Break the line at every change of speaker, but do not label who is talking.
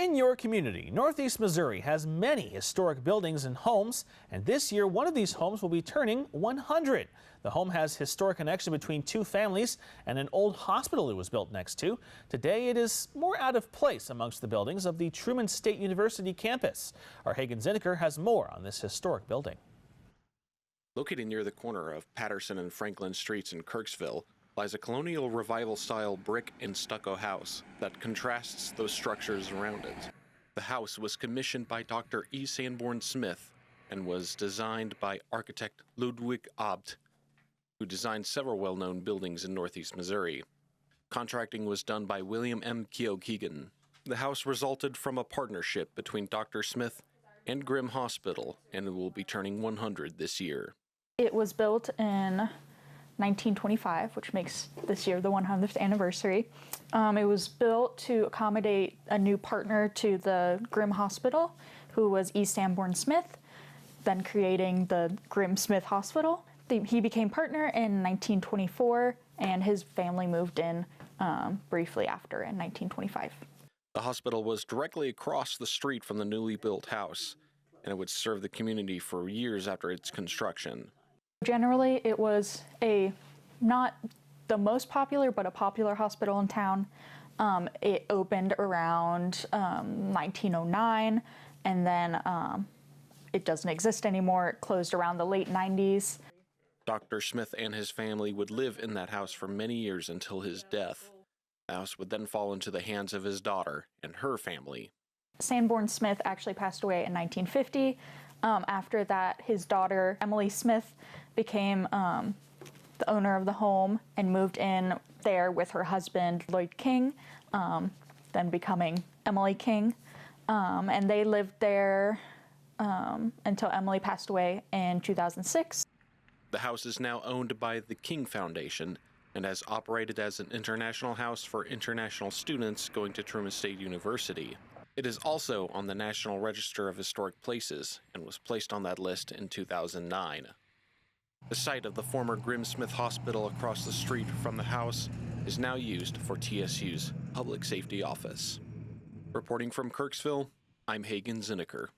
In your community, Northeast Missouri has many historic buildings and homes, and this year one of these homes will be turning 100. The home has historic connection between two families and an old hospital it was built next to. Today it is more out of place amongst the buildings of the Truman State University campus. Our Hagen Zinneker has more on this historic building.
Located near the corner of Patterson and Franklin Streets in Kirksville lies a colonial revival-style brick and stucco house that contrasts those structures around it. The house was commissioned by Dr. E. Sanborn Smith and was designed by architect Ludwig Abt, who designed several well-known buildings in Northeast Missouri. Contracting was done by William M. Keogh-Keegan. The house resulted from a partnership between Dr. Smith and Grimm Hospital, and it will be turning 100 this year.
It was built in 1925, which makes this year the 100th anniversary. It was built to accommodate a new partner to the Grimm Hospital, who was E. Sanborn Smith, then creating the Grimm Smith Hospital. He became partner in 1924, and his family moved in briefly after in 1925.
The hospital was directly across the street from the newly built house, and it would serve the community for years after its construction.
Generally, it was not the most popular, but a popular hospital in town. It opened around 1909, and then it doesn't exist anymore. It closed around the late 90s.
Dr. Smith and his family would live in that house for many years until his death. The house would then fall into the hands of his daughter and her family.
Sanborn Smith actually passed away in 1950. After that, his daughter, Emily Smith, became the owner of the home and moved in there with her husband, Lloyd King, then becoming Emily King. And they lived there until Emily passed away in 2006.
The house is now owned by the King Foundation and has operated as an international house for international students going to Truman State University. It is also on the National Register of Historic Places and was placed on that list in 2009. The site of the former Grimm Smith Hospital across the street from the house is now used for TSU's Public Safety Office. Reporting from Kirksville, I'm Hagen Zinneker.